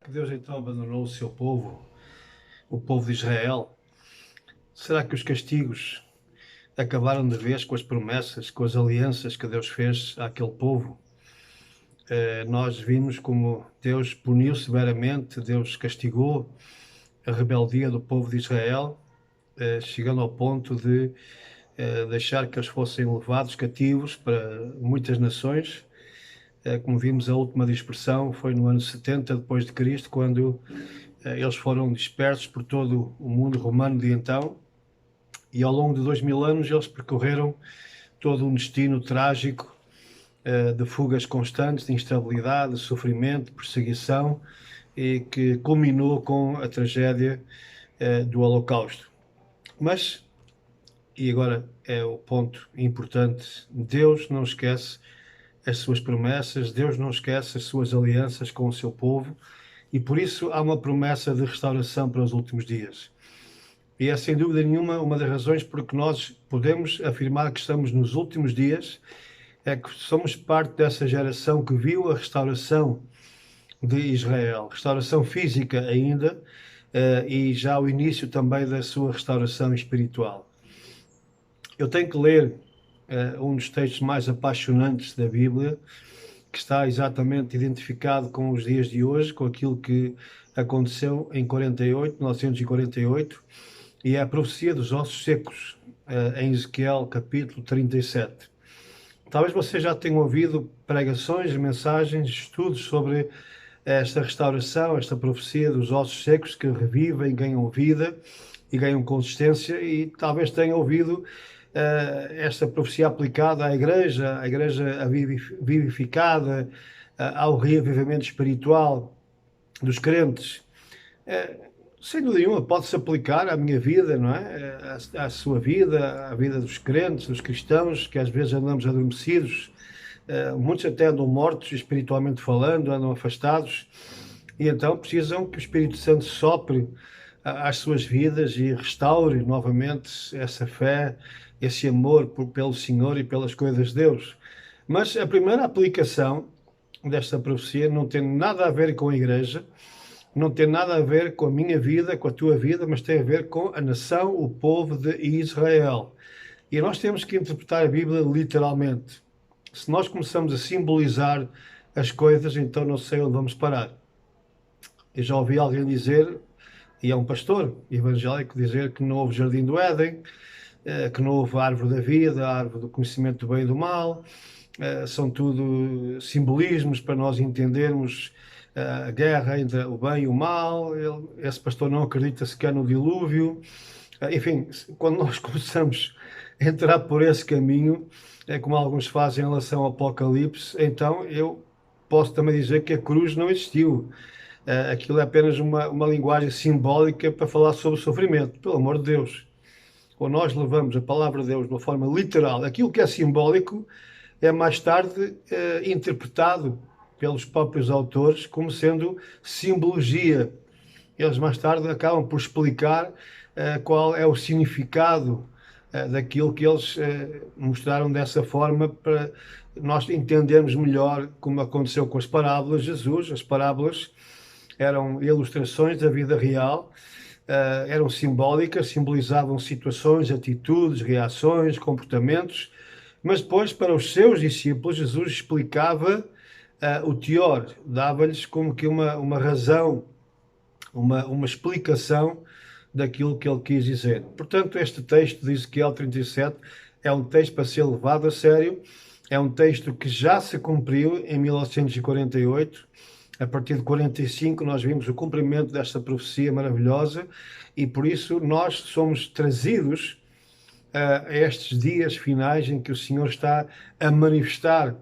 Que Deus então abandonou o seu povo, o povo de Israel? Será que os castigos acabaram de vez com as promessas, com as alianças que Deus fez àquele povo? Nós vimos como Deus puniu severamente, Deus castigou a rebeldia do povo de Israel, chegando ao ponto de deixar que eles fossem levados cativos para muitas nações. Como vimos, a última dispersão foi no ano 70 depois de Cristo, quando eles foram dispersos por todo o mundo romano de então, e ao longo de 2000 anos eles percorreram todo um destino trágico de fugas constantes, de instabilidade, de sofrimento, de perseguição, e que culminou com a tragédia do Holocausto. Mas, e agora é o ponto importante, Deus não esquece as suas promessas, Deus não esquece as suas alianças com o seu povo, e por isso há uma promessa de restauração para os últimos dias. E é sem dúvida nenhuma uma das razões por que nós podemos afirmar que estamos nos últimos dias, é que somos parte dessa geração que viu a restauração de Israel, restauração física ainda, e já o início também da sua restauração espiritual. Eu tenho que ler um dos textos mais apaixonantes da Bíblia, que está exatamente identificado com os dias de hoje, com aquilo que aconteceu em 1948, e é a profecia dos ossos secos, em Ezequiel capítulo 37. Talvez você já tenha ouvido pregações, mensagens, estudos sobre esta restauração, esta profecia dos ossos secos que revivem, ganham vida e ganham consistência, e talvez tenha ouvido esta profecia aplicada à igreja vivificada, ao reavivamento espiritual dos crentes. Sem dúvida nenhuma, pode-se aplicar à minha vida, não é? À sua vida, à vida dos crentes, dos cristãos, que às vezes andamos adormecidos, muitos até andam mortos espiritualmente falando, andam afastados, e então precisam que o Espírito Santo sopre às suas vidas e restaure novamente essa fé, esse amor pelo Senhor e pelas coisas de Deus. Mas a primeira aplicação desta profecia não tem nada a ver com a igreja, não tem nada a ver com a minha vida, com a tua vida, mas tem a ver com a nação, o povo de Israel. E nós temos que interpretar a Bíblia literalmente. Se nós começamos a simbolizar as coisas, então não sei onde vamos parar. Eu já ouvi alguém dizer, e é um pastor evangélico, dizer que não houve Jardim do Éden, que não houve a árvore da vida, a árvore do conhecimento do bem e do mal, são tudo simbolismos para nós entendermos a guerra entre o bem e o mal. Esse pastor não acredita sequer no dilúvio. Enfim, quando nós começamos a entrar por esse caminho, como alguns fazem em relação ao Apocalipse, então eu posso também dizer que a cruz não existiu. Aquilo é apenas uma linguagem simbólica para falar sobre o sofrimento, pelo amor de Deus. Ou nós levamos a palavra de Deus de uma forma literal, aquilo que é simbólico é mais tarde interpretado pelos próprios autores como sendo simbologia. Eles mais tarde acabam por explicar qual é o significado daquilo que eles mostraram dessa forma, para nós entendermos melhor como aconteceu com as parábolas de Jesus. As parábolas eram ilustrações da vida real, eram simbólicas, simbolizavam situações, atitudes, reações, comportamentos, mas depois para os seus discípulos Jesus explicava o teor, dava-lhes como que uma razão, uma explicação daquilo que ele quis dizer. Portanto, este texto de Ezequiel 37 é um texto para ser levado a sério, é um texto que já se cumpriu em 1948, a partir de 45 nós vimos o cumprimento desta profecia maravilhosa, e por isso nós somos trazidos a estes dias finais em que o Senhor está a manifestar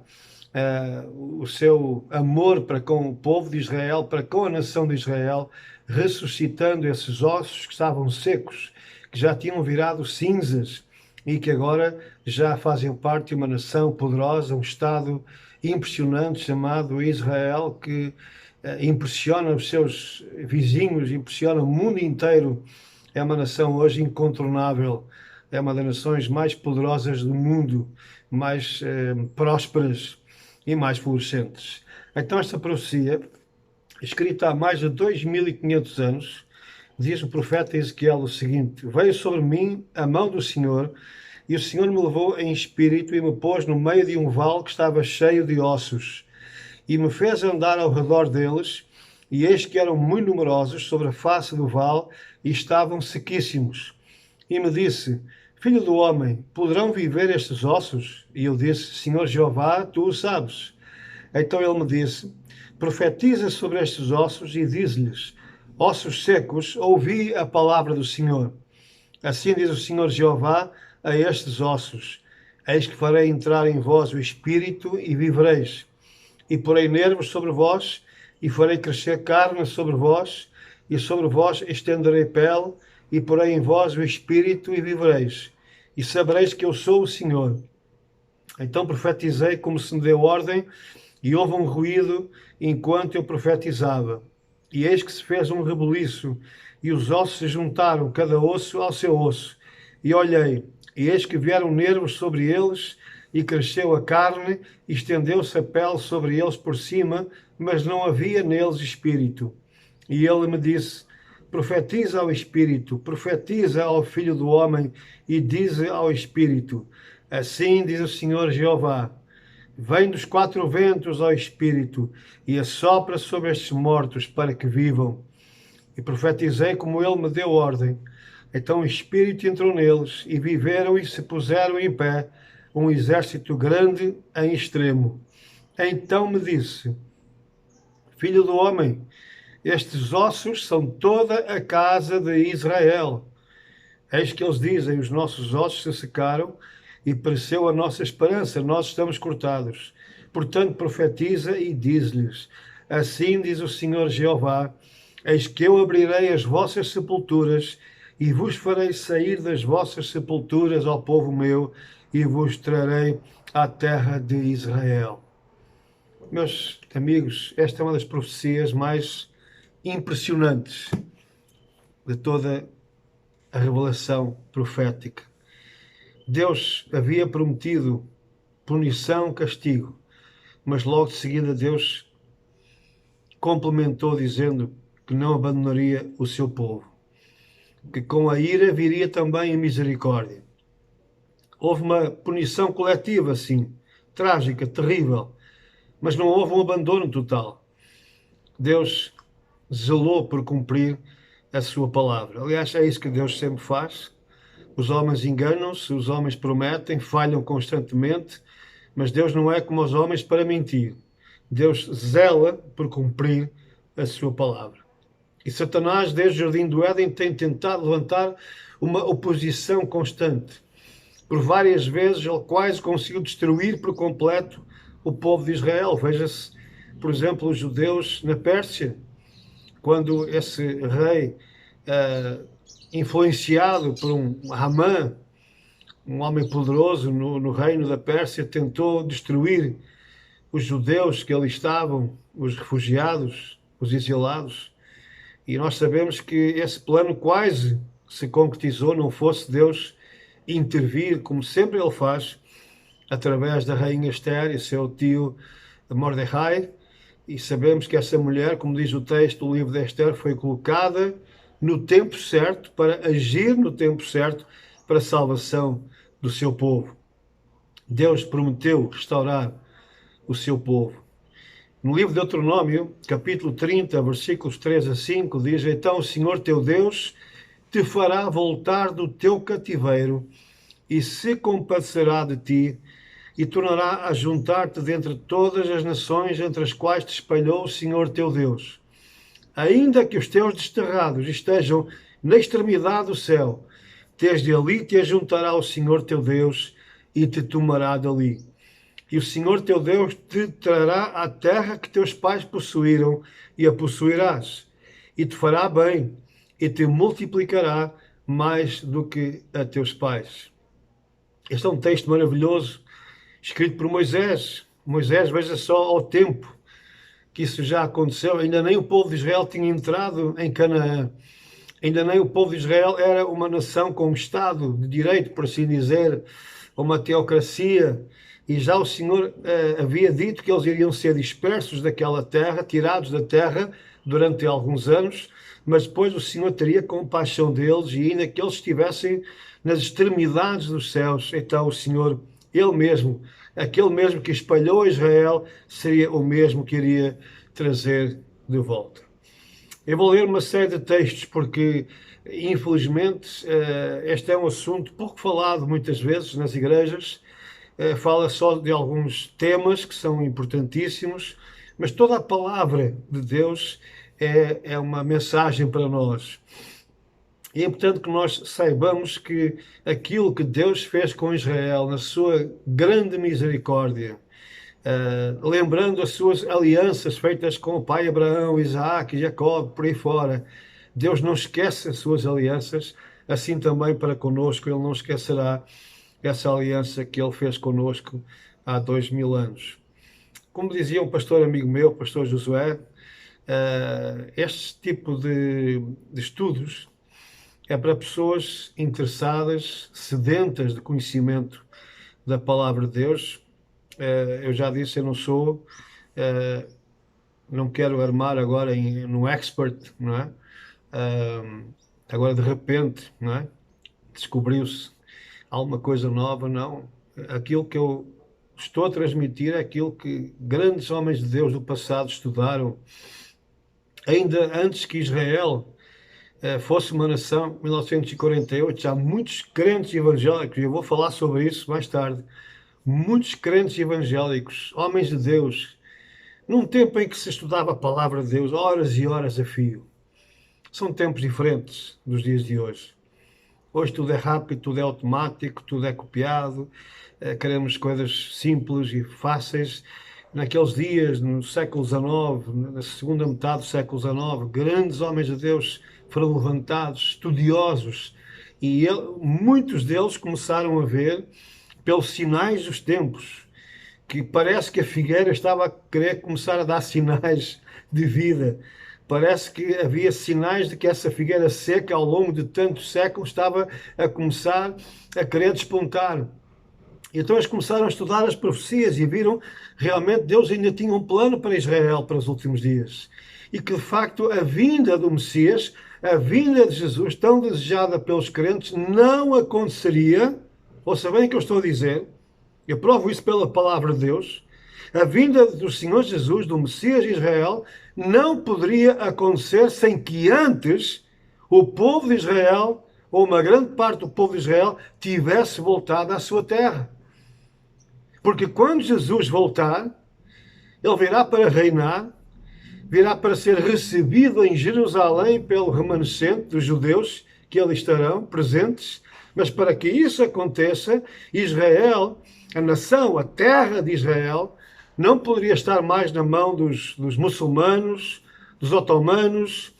o seu amor para com o povo de Israel, para com a nação de Israel, ressuscitando esses ossos que estavam secos, que já tinham virado cinzas e que agora já fazem parte de uma nação poderosa, um Estado impressionante chamado Israel, que impressiona os seus vizinhos, impressiona o mundo inteiro. É uma nação hoje incontornável, é uma das nações mais poderosas do mundo, mais prósperas e mais florescentes. Então esta profecia escrita há mais de 2500 anos, diz o profeta Ezequiel o seguinte: Veio sobre mim a mão do Senhor, e o Senhor me levou em espírito e me pôs no meio de um vale que estava cheio de ossos, e me fez andar ao redor deles, e eis que eram muito numerosos sobre a face do vale, e estavam sequíssimos. E me disse: Filho do homem, poderão viver estes ossos? E eu disse: Senhor Jeová, tu o sabes. Então ele me disse: Profetiza sobre estes ossos e diz-lhes: Ossos secos, ouvi a palavra do Senhor. Assim diz o Senhor Jeová a estes ossos: Eis que farei entrar em vós o espírito e vivereis. E porei nervos sobre vós, e farei crescer carne sobre vós, e sobre vós estenderei pele, e porei em vós o espírito e vivereis. E sabereis que eu sou o Senhor. Então profetizei como se me deu ordem, e houve um ruído enquanto eu profetizava. E eis que se fez um rebuliço, e os ossos se juntaram, cada osso ao seu osso. E olhei, e eis que vieram nervos sobre eles, e cresceu a carne, e estendeu-se a pele sobre eles por cima, mas não havia neles espírito. E ele me disse: Profetiza ao espírito, profetiza ao filho do homem, e diz ao espírito: Assim diz o Senhor Jeová: Vem dos quatro ventos ao espírito, e assopra sobre estes mortos para que vivam. E profetizei como ele me deu ordem. Então o espírito entrou neles, e viveram e se puseram em pé, um exército grande em extremo. Então me disse: Filho do homem, estes ossos são toda a casa de Israel. Eis que eles dizem: os nossos ossos se secaram e pereceu a nossa esperança, nós estamos cortados. Portanto, profetiza e diz-lhes: Assim diz o Senhor Jeová: Eis que eu abrirei as vossas sepulturas e vos farei sair das vossas sepulturas, ao povo meu, e vos trarei à terra de Israel. Meus amigos, esta é uma das profecias mais impressionantes de toda a revelação profética. Deus havia prometido punição, castigo, mas logo de seguida Deus complementou dizendo que não abandonaria o seu povo, que com a ira viria também a misericórdia. Houve uma punição coletiva, sim, trágica, terrível, mas não houve um abandono total. Deus zelou por cumprir a sua palavra. Aliás, é isso que Deus sempre faz. Os homens enganam-se, os homens prometem, falham constantemente, mas Deus não é como os homens para mentir. Deus zela por cumprir a sua palavra. E Satanás, desde o Jardim do Éden, tem tentado levantar uma oposição constante. Por várias vezes ele quase conseguiu destruir por completo o povo de Israel. Veja-se, por exemplo, os judeus na Pérsia, quando esse rei, influenciado por um Hamã, um homem poderoso no reino da Pérsia, tentou destruir os judeus que ali estavam, os refugiados, os exilados. E nós sabemos que esse plano quase se concretizou, não fosse Deus intervir, como sempre ele faz, através da rainha Esther e seu tio Mordecai. E sabemos que essa mulher, como diz o texto do livro de Esther, foi colocada no tempo certo, para agir no tempo certo, para a salvação do seu povo. Deus prometeu restaurar o seu povo. No livro de Deuteronômio, capítulo 30, versículos 3 a 5, diz: Então o Senhor teu Deus te fará voltar do teu cativeiro e se compadecerá de ti, e tornará a juntar-te dentre todas as nações entre as quais te espalhou o Senhor teu Deus. Ainda que os teus desterrados estejam na extremidade do céu, desde ali te ajuntará o Senhor teu Deus e te tomará dali. E o Senhor teu Deus te trará à terra que teus pais possuíram, e a possuirás, e te fará bem, e te multiplicará mais do que a teus pais. Este é um texto maravilhoso, escrito por Moisés. Moisés, veja só ao tempo que isso já aconteceu. Ainda nem o povo de Israel tinha entrado em Canaã. Ainda nem o povo de Israel era uma nação com um Estado de direito, por assim dizer, uma teocracia. E já o Senhor havia dito que eles iriam ser dispersos daquela terra, tirados da terra, durante alguns anos, mas depois o Senhor teria compaixão deles e ainda que eles estivessem nas extremidades dos céus, então o Senhor, Ele mesmo, aquele mesmo que espalhou Israel, seria o mesmo que iria trazer de volta. Eu vou ler uma série de textos porque, infelizmente, este é um assunto pouco falado muitas vezes nas igrejas. Fala só de alguns temas que são importantíssimos, mas toda a palavra de Deus é uma mensagem para nós. E é importante que nós saibamos que aquilo que Deus fez com Israel, na sua grande misericórdia, lembrando as suas alianças feitas com o pai Abraão, Isaac, Jacó, por aí fora. Deus não esquece as suas alianças, assim também para conosco, Ele não esquecerá essa aliança que Ele fez conosco há 2000 anos. Como dizia um pastor amigo meu, o pastor Josué, este tipo de estudos é para pessoas interessadas, sedentas de conhecimento da palavra de Deus. Eu já disse, eu não sou, não quero armar agora no expert, não é? Agora de repente, não é? Descobriu-se alguma coisa nova, não. Aquilo que eu estou a transmitir é aquilo que grandes homens de Deus do passado estudaram, ainda antes que Israel fosse uma nação, 1948, já muitos crentes evangélicos, e eu vou falar sobre isso mais tarde, muitos crentes evangélicos, homens de Deus, num tempo em que se estudava a palavra de Deus, horas e horas a fio. São tempos diferentes dos dias de hoje. Hoje tudo é rápido, tudo é automático, tudo é copiado, queremos coisas simples e fáceis. Naqueles dias, no século XIX, na segunda metade do século XIX, grandes homens de Deus foram levantados, estudiosos, e muitos deles começaram a ver, pelos sinais dos tempos, que parece que a figueira estava a querer começar a dar sinais de vida. Parece que havia sinais de que essa figueira seca, ao longo de tantos séculos, estava a começar a querer despontar. Então eles começaram a estudar as profecias e viram realmente Deus ainda tinha um plano para Israel para os últimos dias. E que de facto a vinda do Messias, a vinda de Jesus, tão desejada pelos crentes, não aconteceria. Ouça bem o que eu estou a dizer, eu provo isso pela palavra de Deus. A vinda do Senhor Jesus, do Messias de Israel, não poderia acontecer sem que antes o povo de Israel, ou uma grande parte do povo de Israel, tivesse voltado à sua terra. Porque quando Jesus voltar, ele virá para reinar, virá para ser recebido em Jerusalém pelo remanescente dos judeus que ali estarão presentes, mas para que isso aconteça, Israel, a nação, a terra de Israel, não poderia estar mais na mão dos muçulmanos, dos otomanos,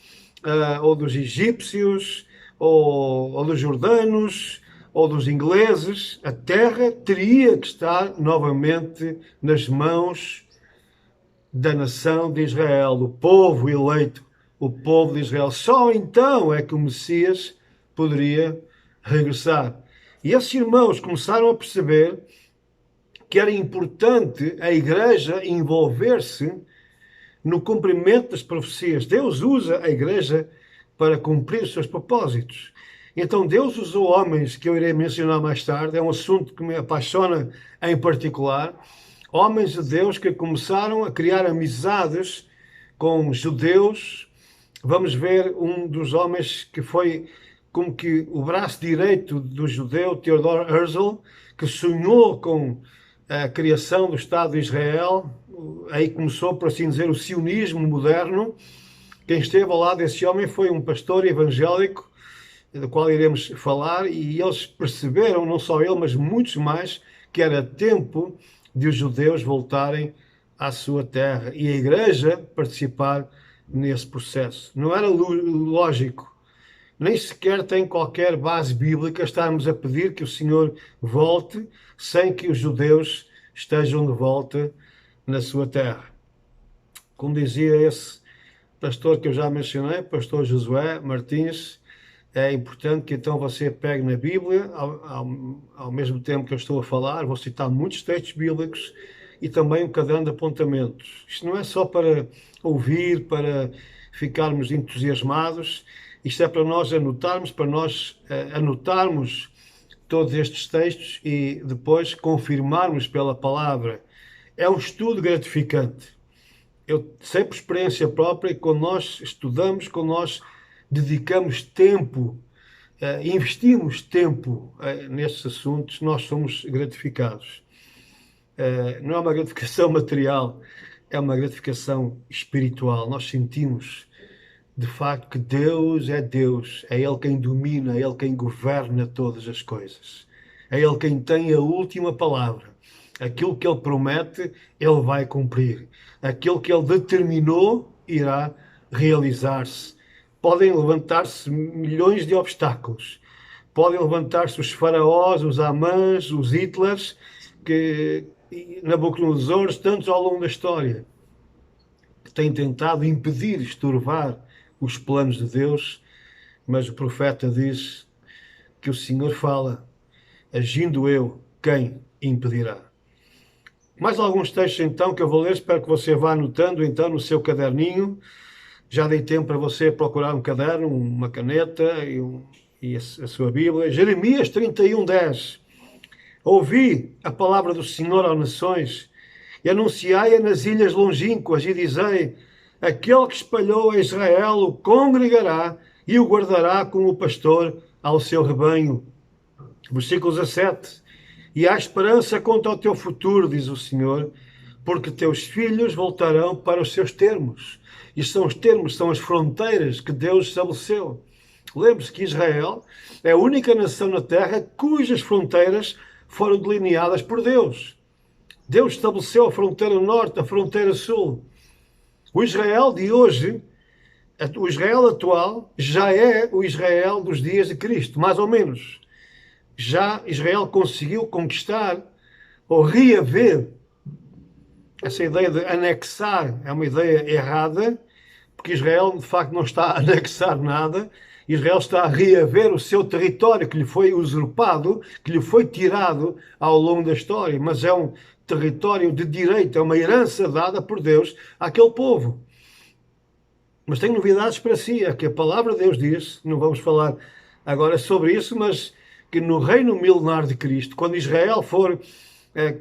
ou dos egípcios, ou dos jordanos, ou dos ingleses. A terra teria que estar novamente nas mãos da nação de Israel, do povo eleito, o povo de Israel. Só então é que o Messias poderia regressar. E esses irmãos começaram a perceber que era importante a igreja envolver-se no cumprimento das profecias. Deus usa a igreja para cumprir os seus propósitos. Então Deus usou homens, que eu irei mencionar mais tarde, é um assunto que me apaixona em particular, homens de Deus que começaram a criar amizades com judeus. Vamos ver um dos homens que foi como que o braço direito do judeu, Theodor Herzl, que sonhou com a criação do Estado de Israel. Aí começou, por assim dizer, o sionismo moderno. Quem esteve ao lado desse homem foi um pastor evangélico, do qual iremos falar, e eles perceberam, não só ele, mas muitos mais, que era tempo de os judeus voltarem à sua terra e a igreja participar nesse processo. Não era lógico, nem sequer tem qualquer base bíblica estarmos a pedir que o Senhor volte sem que os judeus estejam de volta na sua terra. Como dizia esse pastor que eu já mencionei, pastor Josué Martins, é importante que então você pegue na Bíblia, ao mesmo tempo que eu estou a falar, vou citar muitos textos bíblicos e também um caderno de apontamentos. Isto não é só para ouvir, para ficarmos entusiasmados, isto é para nós anotarmos todos estes textos e depois confirmarmos pela palavra. É um estudo gratificante. Eu sei por experiência própria que quando nós estudamos, quando nós dedicamos tempo, investimos tempo nestes assuntos, nós somos gratificados. Não é uma gratificação material, é uma gratificação espiritual. Nós sentimos, de facto, que Deus, é Ele quem domina, é Ele quem governa todas as coisas. É Ele quem tem a última palavra. Aquilo que Ele promete, Ele vai cumprir. Aquilo que Ele determinou, irá realizar-se. Podem levantar-se milhões de obstáculos. Podem levantar-se os faraós, os Amãs, os Hitlers, Nabucodonosor, tantos ao longo da história, que têm tentado impedir, estorvar os planos de Deus, mas o profeta diz que o Senhor fala, agindo eu, quem impedirá? Mais alguns textos então que eu vou ler, espero que você vá anotando então no seu caderninho. Já dei tempo para você procurar um caderno, uma caneta e a sua Bíblia. Jeremias 31:10. Ouvi a palavra do Senhor às nações e anunciai-a nas ilhas longínquas e dizei, aquele que espalhou a Israel o congregará e o guardará como o pastor ao seu rebanho. Versículo 17. E há esperança quanto ao teu futuro, diz o Senhor, porque teus filhos voltarão para os seus termos. E são os termos, são as fronteiras que Deus estabeleceu. Lembre-se que Israel é a única nação na Terra cujas fronteiras foram delineadas por Deus. Deus estabeleceu a fronteira norte, a fronteira sul. O Israel de hoje, o Israel atual, já é o Israel dos dias de Cristo, mais ou menos. Já Israel conseguiu conquistar ou reaver. Essa ideia de anexar é uma ideia errada, porque Israel de facto não está a anexar nada. Israel está a reaver o seu território que lhe foi usurpado, que lhe foi tirado ao longo da história, mas é um território de direito, é uma herança dada por Deus àquele povo. Mas tenho novidades para si, é que a palavra de Deus diz, não vamos falar agora sobre isso, mas que no reino milenar de Cristo, quando Israel for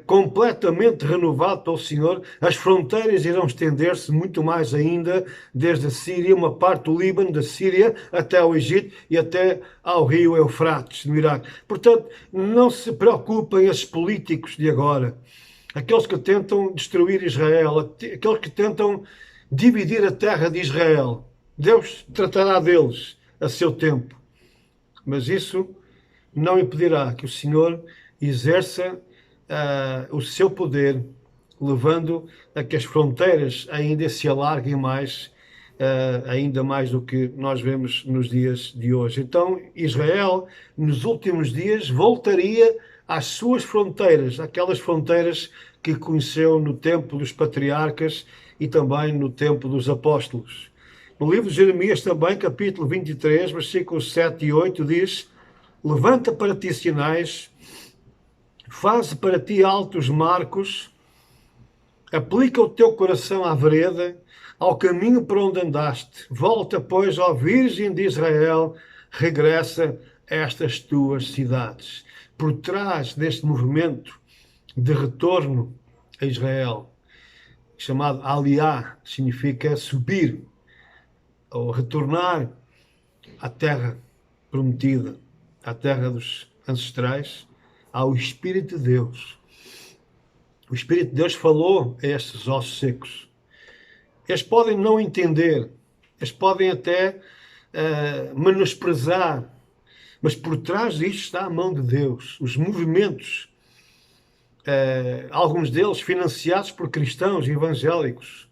completamente renovado pelo Senhor, as fronteiras irão estender-se muito mais ainda, desde a Síria, uma parte do Líbano, da Síria, até ao Egito e até ao rio Eufrates, no Iraque. Portanto, não se preocupem esses políticos de agora, aqueles que tentam destruir Israel, aqueles que tentam dividir a terra de Israel. Deus tratará deles a seu tempo. Mas isso não impedirá que o Senhor exerça o seu poder, levando a que as fronteiras ainda se alarguem mais, ainda mais do que nós vemos nos dias de hoje. Então, Israel, nos últimos dias, voltaria às suas fronteiras, aquelas fronteiras que conheceu no tempo dos patriarcas e também no tempo dos apóstolos. No livro de Jeremias também, capítulo 23, versículos 7 e 8, diz: levanta para ti sinais, faze para ti altos marcos, aplica o teu coração à vereda, ao caminho por onde andaste. Volta, pois, ó Virgem de Israel, regressa a estas tuas cidades. Por trás deste movimento de retorno a Israel, chamado Aliá, significa subir, ou retornar à terra prometida, à terra dos ancestrais, ao Espírito de Deus. O Espírito de Deus falou a estes ossos secos. Eles podem não entender, eles podem até menosprezar, mas por trás disto está a mão de Deus. Os movimentos, alguns deles financiados por cristãos evangélicos,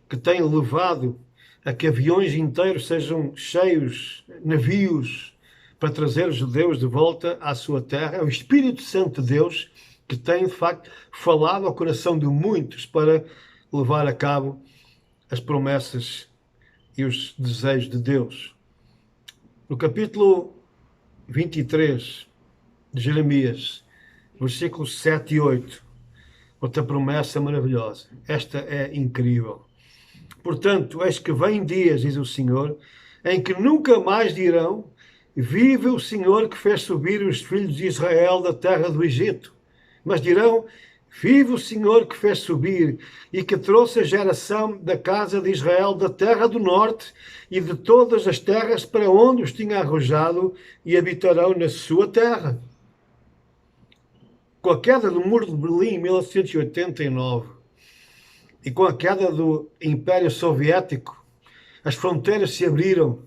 que têm levado a que aviões inteiros sejam cheios, navios, para trazer os judeus de volta à sua terra. É o Espírito Santo de Deus que tem, de facto, falado ao coração de muitos para levar a cabo as promessas e os desejos de Deus. No capítulo 23 de Jeremias, versículos 7 e 8, outra promessa maravilhosa. Esta é incrível. Portanto, eis que vem dias, diz o Senhor, em que nunca mais dirão: vive o Senhor que fez subir os filhos de Israel da terra do Egito. Mas dirão: vive o Senhor que fez subir e que trouxe a geração da casa de Israel da terra do norte e de todas as terras para onde os tinha arrojado, e habitarão na sua terra. Com a queda do Muro de Berlim em 1989 e com a queda do Império Soviético, as fronteiras se abriram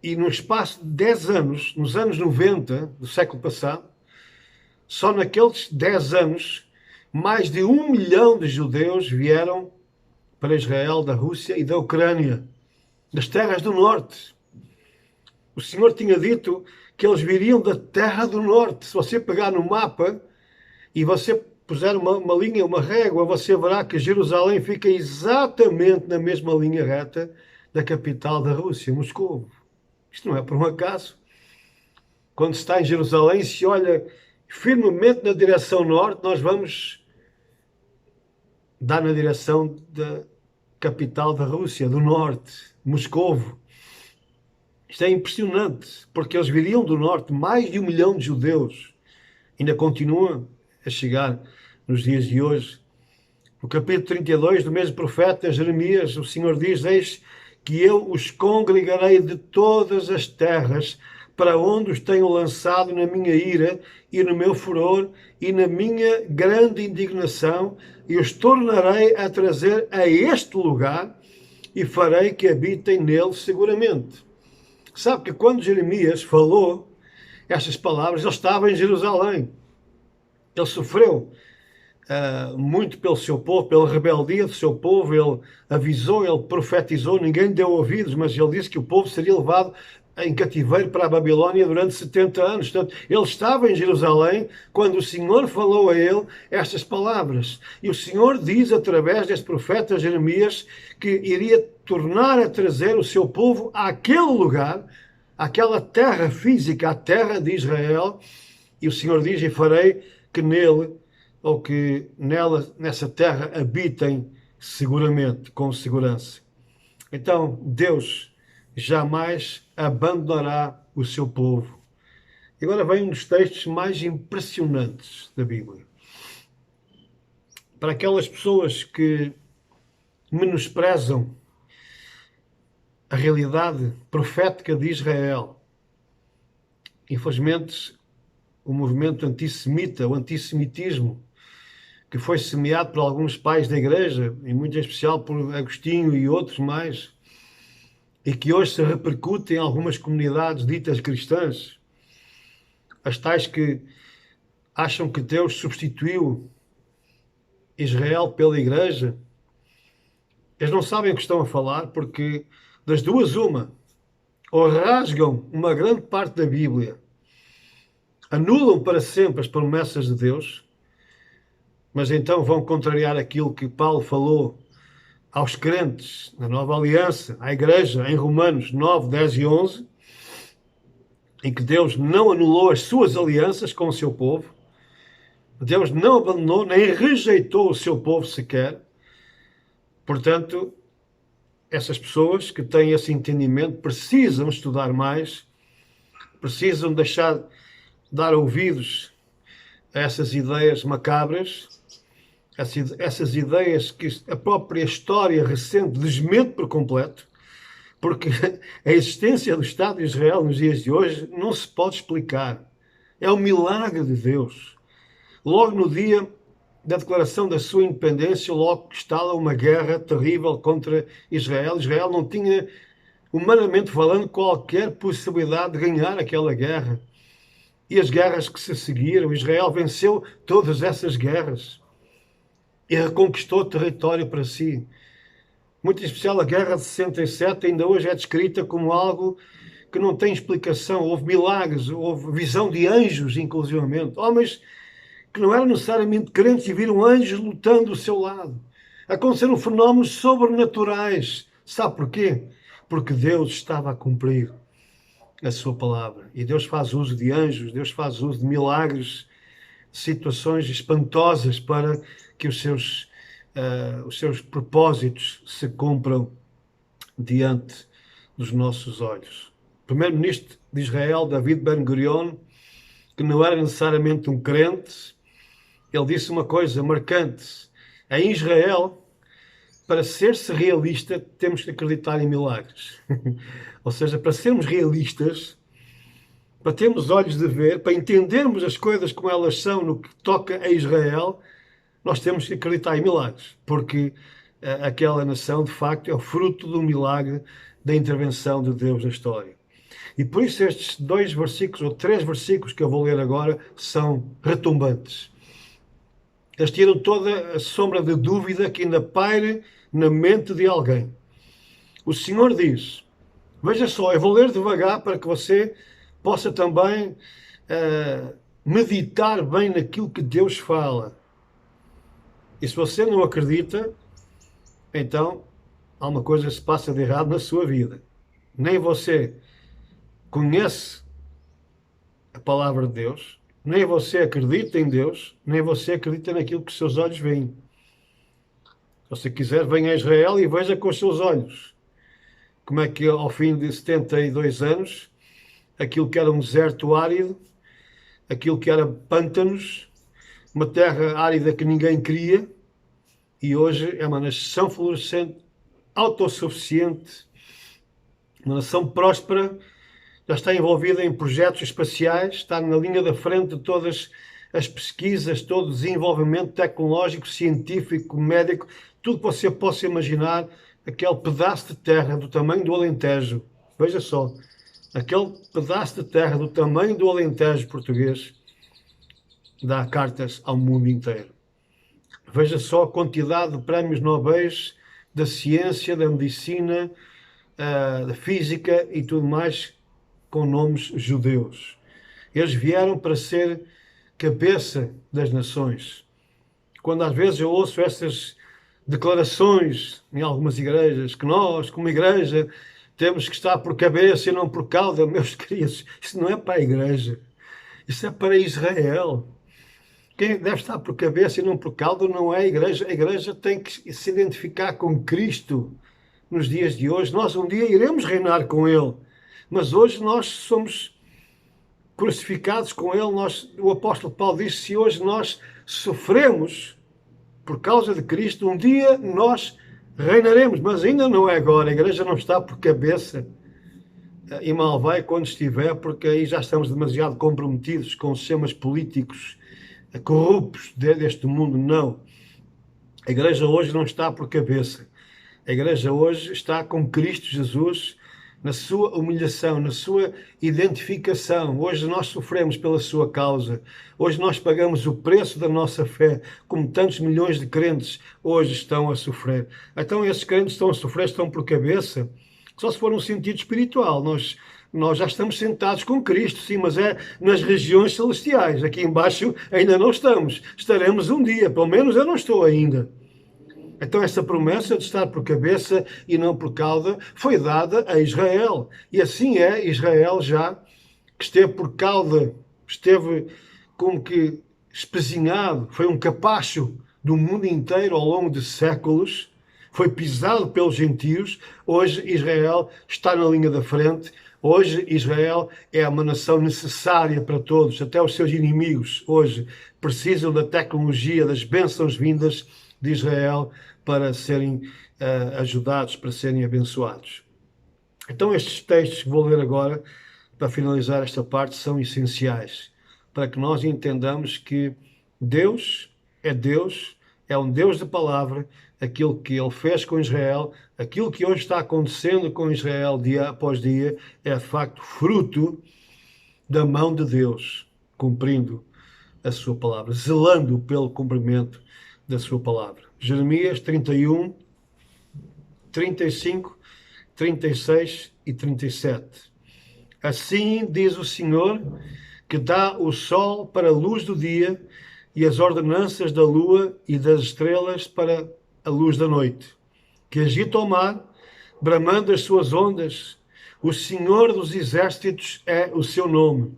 e no espaço de 10 anos, nos anos 90 do século passado, só naqueles 10 anos, mais de 1 milhão de judeus vieram para Israel, da Rússia e da Ucrânia, das terras do norte. O Senhor tinha dito que eles viriam da terra do norte. Se você pegar no mapa e você puser uma linha, uma régua, você verá que Jerusalém fica exatamente na mesma linha reta da capital da Rússia, Moscou. Isto não é por um acaso. Quando se está em Jerusalém, se olha firmemente na direção norte, nós vamos dar na direção da capital da Rússia, do norte, Moscovo. Isto é impressionante, porque eles viriam do norte, mais de 1 milhão de judeus. Ainda continua a chegar nos dias de hoje. No capítulo 32 do mesmo profeta Jeremias, o Senhor diz: eis que eu os congregarei de todas as terras para onde os tenho lançado na minha ira e no meu furor e na minha grande indignação, e os tornarei a trazer a este lugar e farei que habitem nele seguramente. Sabe que quando Jeremias falou estas palavras, ele estava em Jerusalém. Ele sofreu muito pelo seu povo, pela rebeldia do seu povo. Ele avisou, ele profetizou, ninguém deu ouvidos, mas ele disse que o povo seria levado em cativeiro para a Babilónia durante 70 anos. Portanto, ele estava em Jerusalém quando o Senhor falou a ele estas palavras. E o Senhor diz, através deste profeta Jeremias, que iria tornar a trazer o seu povo àquele lugar, àquela terra física, a terra de Israel. E o Senhor diz: e farei que nele, ou que nela, nessa terra, habitem seguramente, com segurança. Então, Deus jamais abandonará o seu povo. E agora vem um dos textos mais impressionantes da Bíblia. Para aquelas pessoas que menosprezam a realidade profética de Israel, infelizmente, o movimento antissemita, o antissemitismo, que foi semeado por alguns pais da igreja, e muito em especial por Agostinho e outros mais, e que hoje se repercute em algumas comunidades ditas cristãs, as tais que acham que Deus substituiu Israel pela igreja. Eles não sabem o que estão a falar, porque das duas uma, ou rasgam uma grande parte da Bíblia, anulam para sempre as promessas de Deus, mas então vão contrariar aquilo que Paulo falou aos crentes na Nova Aliança, à Igreja, em Romanos 9, 10 e 11, em que Deus não anulou as suas alianças com o seu povo, Deus não abandonou nem rejeitou o seu povo sequer. Portanto, essas pessoas que têm esse entendimento precisam estudar mais, precisam deixar de dar ouvidos a essas ideias macabras, essas ideias que a própria história recente desmente por completo, porque a existência do Estado de Israel nos dias de hoje não se pode explicar. É um milagre de Deus. Logo no dia da declaração da sua independência, logo instala uma guerra terrível contra Israel. Israel não tinha, humanamente falando, qualquer possibilidade de ganhar aquela guerra. E as guerras que se seguiram, Israel venceu todas essas guerras e reconquistou território para si. Muito em especial a Guerra de 67 ainda hoje é descrita como algo que não tem explicação. Houve milagres, houve visão de anjos, inclusivamente. Homens que não eram necessariamente crentes e viram anjos lutando do seu lado. Aconteceram fenómenos sobrenaturais. Sabe porquê? Porque Deus estava a cumprir a sua palavra. E Deus faz uso de anjos, Deus faz uso de milagres, situações espantosas para que os seus os seus propósitos se cumpram diante dos nossos olhos. O primeiro-ministro de Israel, David Ben-Gurion, que não era necessariamente um crente, ele disse uma coisa marcante: em Israel, para ser-se realista, temos que acreditar em milagres. Ou seja, para sermos realistas, para termos olhos de ver, para entendermos as coisas como elas são no que toca a Israel, nós temos que acreditar em milagres, porque aquela nação, de facto, é o fruto do milagre da intervenção de Deus na história. E por isso estes 2 versículos, ou 3 versículos que eu vou ler agora, são retumbantes. Eles tiram toda a sombra de dúvida que ainda paire na mente de alguém. O Senhor diz, veja só, eu vou ler devagar para que você possa também meditar bem naquilo que Deus fala. E se você não acredita, então há uma coisa que se passa de errado na sua vida. Nem você conhece a palavra de Deus, nem você acredita em Deus, nem você acredita naquilo que os seus olhos veem. Se você quiser, venha a Israel e veja com os seus olhos como é que ao fim de 72 anos, aquilo que era um deserto árido, aquilo que era pântanos, uma terra árida que ninguém queria, e hoje é uma nação florescente, autossuficiente, uma nação próspera, já está envolvida em projetos espaciais, está na linha da frente de todas as pesquisas, todo o desenvolvimento tecnológico, científico, médico, tudo que você possa imaginar, aquele pedaço de terra do tamanho do Alentejo, veja só, aquele pedaço de terra do tamanho do Alentejo português dá cartas ao mundo inteiro. Veja só a quantidade de prémios Nobel da ciência, da medicina, da física e tudo mais com nomes judeus. Eles vieram para ser cabeça das nações. Quando às vezes eu ouço essas declarações em algumas igrejas, que nós, como igreja, temos que estar por cabeça e não por cauda, meus queridos, isso não é para a igreja, isso é para Israel. Quem deve estar por cabeça e não por cauda não é a igreja tem que se identificar com Cristo nos dias de hoje. Nós um dia iremos reinar com Ele, mas hoje nós somos crucificados com Ele. O apóstolo Paulo diz, se hoje nós sofremos por causa de Cristo, um dia nós reinaremos, mas ainda não é agora. A igreja não está por cabeça, e mal vai quando estiver, porque aí já estamos demasiado comprometidos com os sistemas políticos corruptos deste mundo. Não. A igreja hoje não está por cabeça. A igreja hoje está com Cristo Jesus na sua humilhação, na sua identificação. Hoje nós sofremos pela sua causa. Hoje nós pagamos o preço da nossa fé, como tantos milhões de crentes hoje estão a sofrer. Então esses crentes estão a sofrer, estão por cabeça, só se for um sentido espiritual. Nós já estamos sentados com Cristo, sim, mas é nas regiões celestiais. Aqui embaixo ainda não estamos. Estaremos um dia, pelo menos eu não estou ainda. Então essa promessa de estar por cabeça e não por cauda foi dada a Israel. E assim é, Israel já que esteve por cauda, esteve como que espezinhado, foi um capacho do mundo inteiro ao longo de séculos, foi pisado pelos gentios. Hoje Israel está na linha da frente. Hoje Israel é uma nação necessária para todos, até os seus inimigos hoje precisam da tecnologia, das bênçãos vindas de Israel para serem ajudados, para serem abençoados. Então estes textos que vou ler agora, para finalizar esta parte, são essenciais para que nós entendamos que Deus, é um Deus de palavra. Aquilo que Ele fez com Israel, aquilo que hoje está acontecendo com Israel dia após dia, é de facto fruto da mão de Deus, cumprindo a sua palavra, zelando pelo cumprimento da sua palavra. Jeremias 31, 35, 36 e 37. Assim diz o Senhor, que dá o sol para a luz do dia e as ordenanças da lua e das estrelas para a luz da noite, que agita o mar, bramando as suas ondas. O Senhor dos exércitos é o seu nome.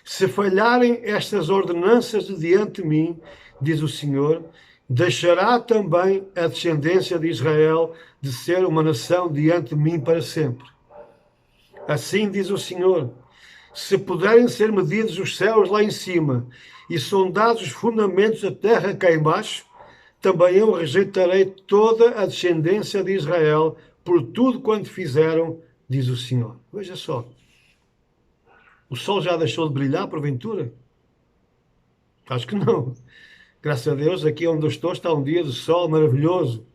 Se falharem estas ordenanças de diante de mim, diz o Senhor, deixará também a descendência de Israel de ser uma nação diante de mim para sempre. Assim diz o Senhor: se puderem ser medidos os céus lá em cima e sondados os fundamentos da terra cá embaixo, também eu rejeitarei toda a descendência de Israel por tudo quanto fizeram, diz o Senhor. Veja só, o sol já deixou de brilhar, porventura? Acho que não. Graças a Deus, aqui onde eu estou está um dia de sol maravilhoso.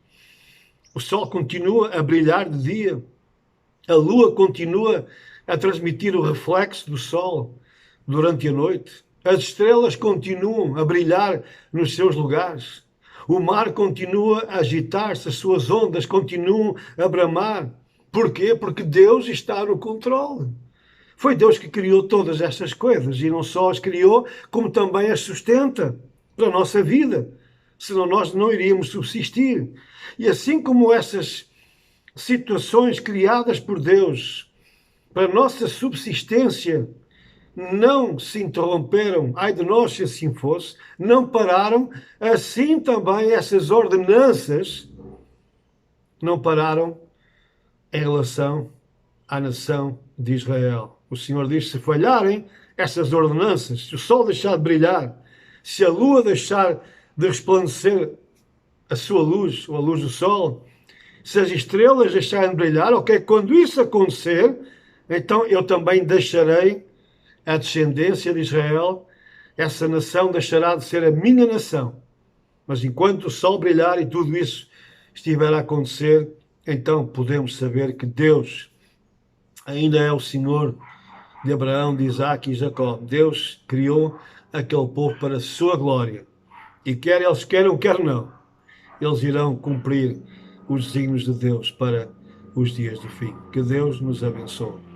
O sol continua a brilhar de dia. A lua continua a transmitir o reflexo do sol durante a noite. As estrelas continuam a brilhar nos seus lugares. O mar continua a agitar-se, as suas ondas continuam a bramar. Porquê? Porque Deus está no controle. Foi Deus que criou todas estas coisas e não só as criou, como também as sustenta para a nossa vida. Senão nós não iríamos subsistir. E assim como essas situações criadas por Deus para a nossa subsistência não se interromperam, ai de nós se assim fosse, não pararam, assim também essas ordenanças não pararam em relação à nação de Israel. O Senhor diz: se falharem essas ordenanças, se o sol deixar de brilhar, se a lua deixar de resplandecer a sua luz, ou a luz do sol, se as estrelas deixarem de brilhar, ok, quando isso acontecer, então eu também deixarei a descendência de Israel, essa nação deixará de ser a minha nação. Mas enquanto o sol brilhar e tudo isso estiver a acontecer, então podemos saber que Deus ainda é o Senhor de Abraão, de Isaac e Jacó. Deus criou aquele povo para a sua glória. E quer eles queiram, quer não, eles irão cumprir os desígnios de Deus para os dias do fim. Que Deus nos abençoe.